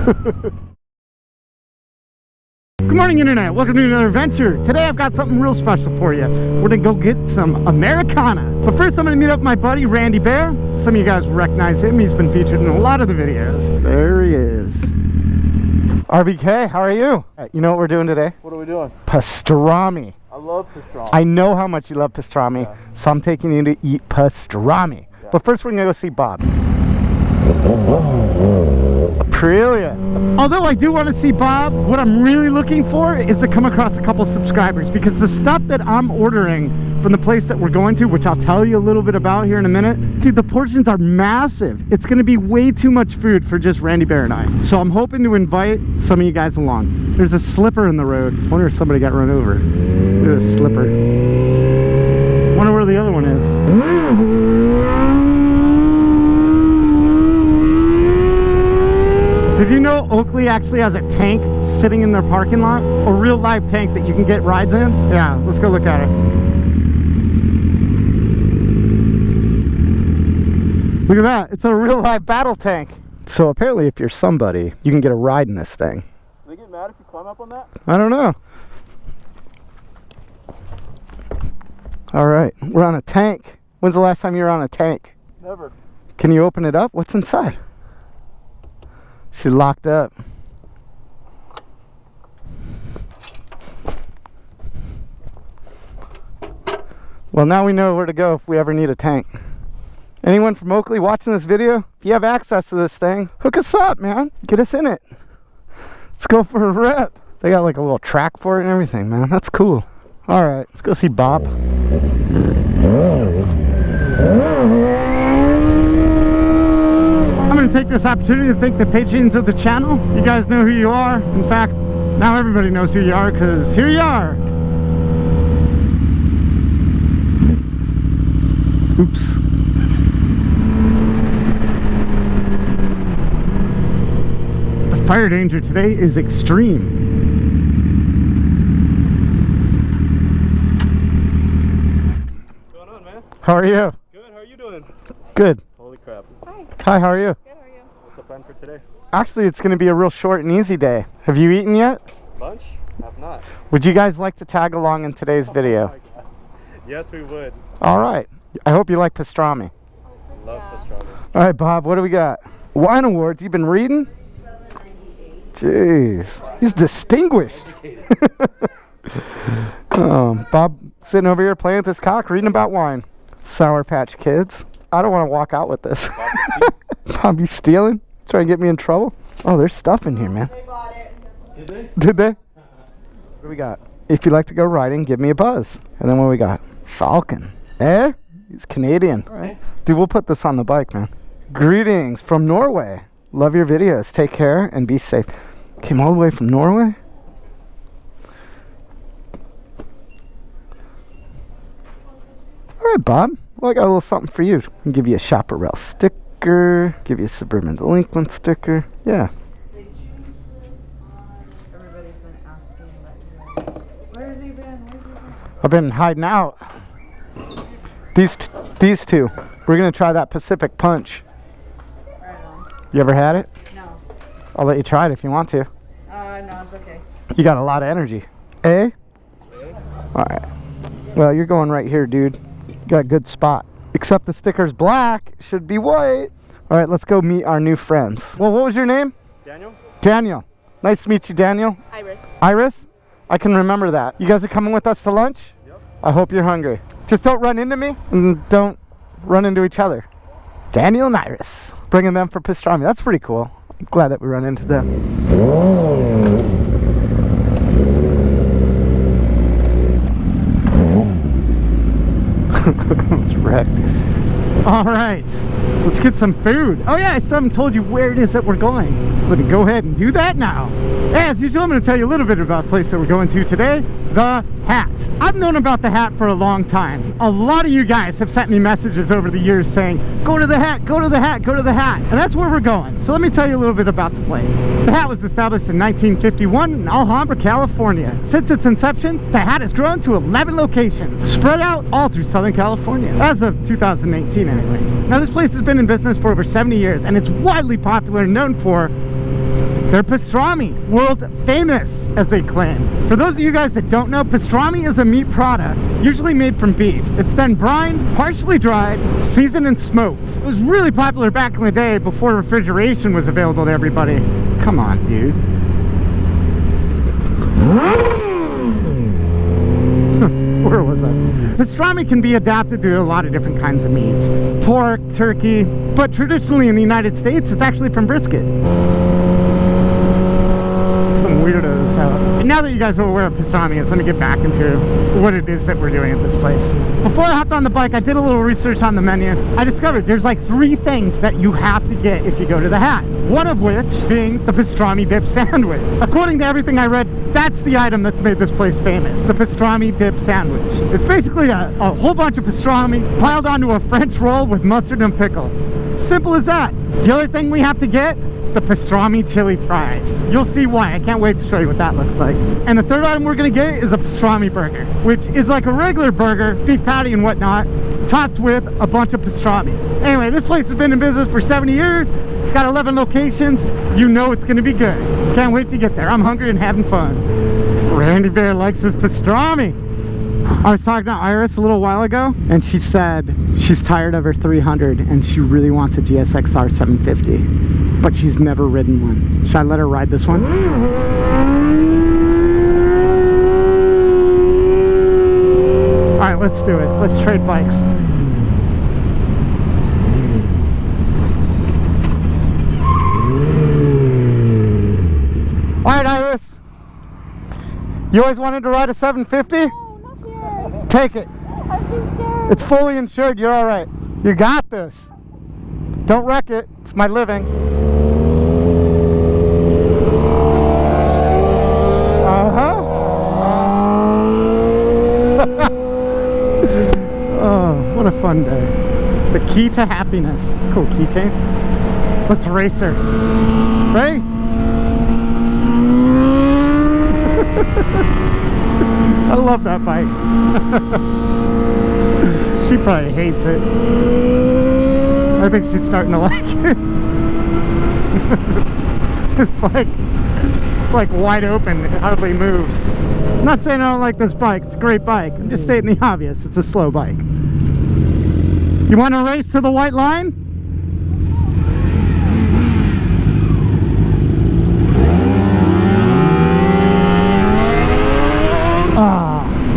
Good morning, Internet. Welcome to another adventure. Today I've got something real special for you. We're gonna go get some Americana. But first I'm gonna meet up with my buddy, Randy Bear. Some of you guys will recognize him. He's been featured in a lot of the videos. There he is. RBK, how are you? You know what we're doing today? What are we doing? Pastrami. I love pastrami. I know how much you love pastrami, so I'm taking you to eat pastrami. Yeah. But first we're gonna go see Bob. Aprilia. Although I do want to see Bob, what I'm really looking for is to come across a couple subscribers, because the stuff that I'm ordering from the place that we're going to, which I'll tell you a little bit about here in a minute, dude, the portions are massive. It's going to be way too much food for just Randy Bear and I. So I'm hoping to invite some of you guys along. There's a slipper in the road. I wonder if somebody got run over. Look at this slipper. Wonder where the other one is. Did you know Oakley actually has a tank sitting in their parking lot? A real live tank that you can get rides in? Yeah, let's go look at it. Look at that, it's a real live battle tank. So apparently if you're somebody, you can get a ride in this thing. Do they get mad if you climb up on that? I don't know. All right, we're on a tank. When's the last time you were on a tank? Never. Can you open it up? What's inside? She's locked up. Well, now we know where to go if we ever need a tank. Anyone from Oakley watching this video? If you have access to this thing, hook us up, man. Get us in it. Let's go for a rip. They got like a little track for it and everything, man. That's cool. All right, let's go see Bob. I'm going to take this opportunity to thank the patrons of the channel. You guys know who you are. In fact, now everybody knows who you are, because here you are. Oops. The fire danger today is extreme. What's going on, man? How are you? Good, how are you doing? Good. Holy crap. Hi, how are you? Good, how are you? What's the plan for today? Actually, it's going to be a real short and easy day. Have you eaten yet? Lunch? Have not. Would you guys like to tag along in today's video? Oh my God. Yes, we would. All right. I hope you like pastrami. Love pastrami. All right, Bob, what do we got? Wine awards, you been reading? Jeez, he's distinguished. Bob sitting over here playing with his cock, reading about wine. Sour Patch Kids. I don't want to walk out with this. Bob, you stealing? Trying to get me in trouble? Oh, there's stuff in here, man. They bought it. Did they? Did they? What do we got? If you like to go riding, give me a buzz. And then what do we got? Falcon. Eh? He's Canadian. All right. Dude, we'll put this on the bike, man. Greetings from Norway. Love your videos. Take care and be safe. Came all the way from Norway? All right, Bob. Well, I got a little something for you. I'll give you a Chaparral sticker. Give you a Suburban Delinquent sticker. Yeah. Everybody's been asking about you guys. Where's he been? I've been hiding out. These two. We're going to try that Pacific Punch. Right on. You ever had it? No. I'll let you try it if you want to. No, it's okay. You got a lot of energy. Eh? Alright. Well, you're going right here, dude. You got a good spot. Except the sticker's black. It should be white. Alright, let's go meet our new friends. Well, what was your name? Daniel? Daniel. Nice to meet you, Daniel. Iris. Iris? I can remember that. You guys are coming with us to lunch? Yep. I hope you're hungry. Just don't run into me and don't run into each other. Daniel and Iris. Bringing them for pastrami. That's pretty cool. I'm glad that we run into them. It's wrecked. All right, let's get some food. Oh yeah, I still haven't told you where it is that we're going. Let me go ahead and do that now. As usual, I'm going to tell you a little bit about the place that we're going to today. The Hat. I've known about the Hat for a long time. A lot of you guys have sent me messages over the years saying, go to the Hat, go to the Hat, go to the Hat. And that's where we're going. So let me tell you a little bit about the place. The Hat was established in 1951 in Alhambra, California. Since its inception, the Hat has grown to 11 locations, spread out all through Southern California, as of 2018 anyway. Now this place has been in business for over 70 years, and it's widely popular and known for They're pastrami, world famous, as they claim. For those of you guys that don't know, pastrami is a meat product, usually made from beef. It's then brined, partially dried, seasoned, and smoked. It was really popular back in the day before refrigeration was available to everybody. Come on, dude. Where was I? Pastrami can be adapted to a lot of different kinds of meats. Pork, turkey, but traditionally in the United States, it's actually from brisket. Some weirdos out. And now that you guys are aware of pastrami, let me get back into what it is that we're doing at this place. Before I hopped on the bike, I did a little research on the menu. I discovered there's like 3 things that you have to get if you go to the Hat. One of which being the pastrami dip sandwich. According to everything I read, that's the item that's made this place famous, the pastrami dip sandwich. It's basically a whole bunch of pastrami piled onto a French roll with mustard and pickle. Simple as that. The other thing we have to get is the pastrami chili fries. You'll see why. I can't wait to show you what that looks like. And the third item we're gonna get is a pastrami burger, which is like a regular burger, beef patty and whatnot, topped with a bunch of pastrami. Anyway, this place has been in business for 70 years. It's got 11 locations. You know it's gonna be good. Can't wait to get there. I'm hungry and having fun. Randy Bear likes his pastrami. I was talking to Iris a little while ago, and she said she's tired of her 300 and she really wants a GSX-R 750, but she's never ridden one. Should I let her ride this one? All right, let's do it. Let's trade bikes. All right, Iris. You always wanted to ride a 750? Take it. I'm too scared. It's fully insured. You're all right. You got this. Don't wreck it. It's my living. Oh, what a fun day. The key to happiness. Cool keychain. Let's race her. Ready? I love that bike. She probably hates it. I think she's starting to like it. this bike, it's like wide open. It hardly moves. I'm not saying I don't like this bike. It's a great bike. I'm just stating the obvious. It's a slow bike. You want to race to the white line?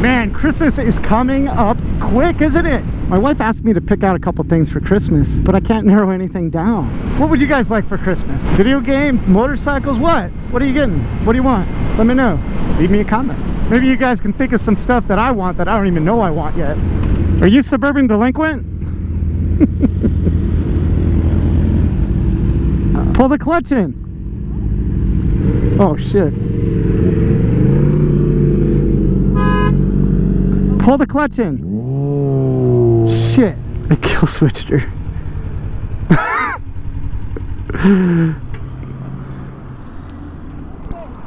Man, Christmas is coming up quick, isn't it? My wife asked me to pick out a couple things for Christmas, but I can't narrow anything down. What would you guys like for Christmas? Video games, motorcycles, what? What are you getting? What do you want? Let me know. Leave me a comment. Maybe you guys can think of some stuff that I want that I don't even know I want yet. Are you Suburban Delinquent? Pull the clutch in. Oh, shit. Pull the clutch in. Shit, I kill switched her.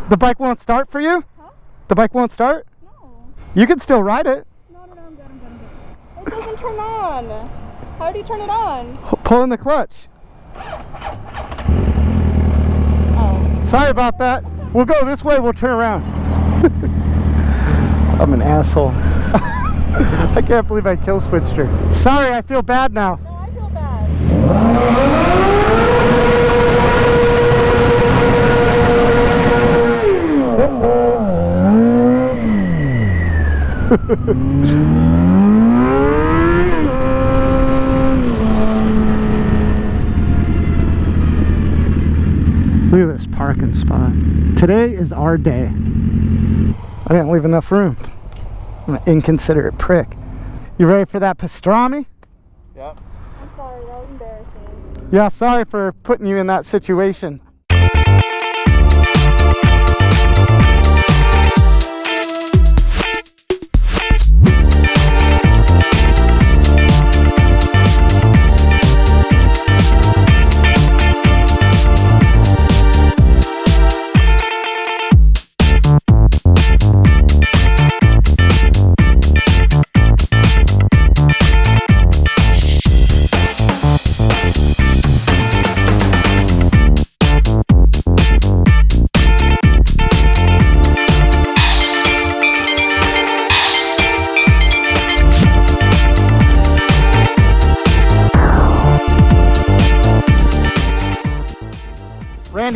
The bike won't start for you? Huh? The bike won't start? No. You can still ride it. No, I'm good. It doesn't turn on. How do you turn it on? Pull in the clutch. Oh. Sorry about that. We'll go this way, we'll turn around. I'm an asshole. I can't believe I kill switched her. Sorry, I feel bad now. No, I feel bad. Look at this parking spot. Today is our day. I didn't leave enough room. I'm an inconsiderate prick. You ready for that pastrami? Yeah. I'm sorry, that was embarrassing. Yeah, sorry for putting you in that situation.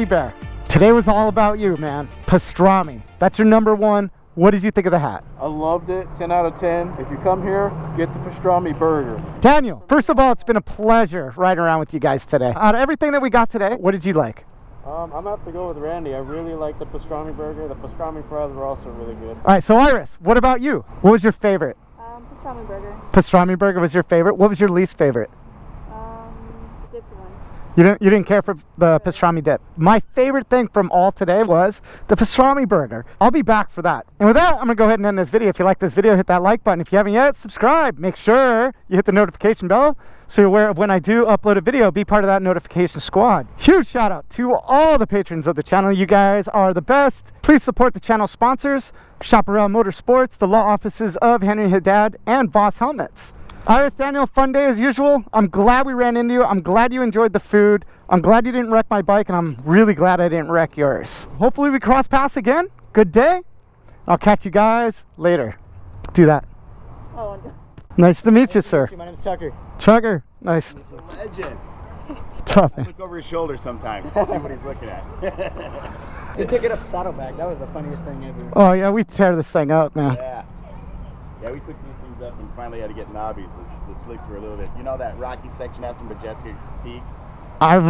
Bear. Today was all about you, man. Pastrami. That's your number one. What did you think of the hat? I loved it. 10 out of 10. If you come here, get the pastrami burger. Daniel, first of all, it's been a pleasure riding around with you guys today. Out of everything that we got today, what did you like? I'm gonna have to go with Randy. I really like the pastrami burger. The pastrami fries were also really good. All right, so Iris, what about you? What was your favorite? Pastrami burger. Pastrami burger was your favorite. What was your least favorite? Dipped one. You didn't care for the pastrami dip. My favorite thing from all today was the pastrami burger. I'll be back for that. And with that, I'm gonna go ahead and end this video. If you like this video, hit that like button. If you haven't yet, subscribe. Make sure you hit the notification bell so you're aware of when I do upload a video. Be part of that notification squad. Huge shout out to all the patrons of the channel. You guys are the best. Please support the channel sponsors, Chaparral Motorsports, the law offices of Henry Haddad, and Voss Helmets. Iris, Daniel, fun day as usual. I'm glad we ran into you. I'm glad you enjoyed the food. I'm glad you didn't wreck my bike, and I'm really glad I didn't wreck yours. Hopefully we cross paths again. Good day. I'll catch you guys later. Do that. Oh, no. Nice to meet you, sir. My name's Tucker. Chugger. Nice. Legend. Tough, I man. look over his shoulder sometimes to see what he's looking at. He took it up saddlebag. That was the funniest thing ever. Oh, yeah, we tear this thing up, man. Yeah. Yeah, we took these things up and finally had to get knobbies. The slicks were a little bit, you know that rocky section after Majestic Peak? I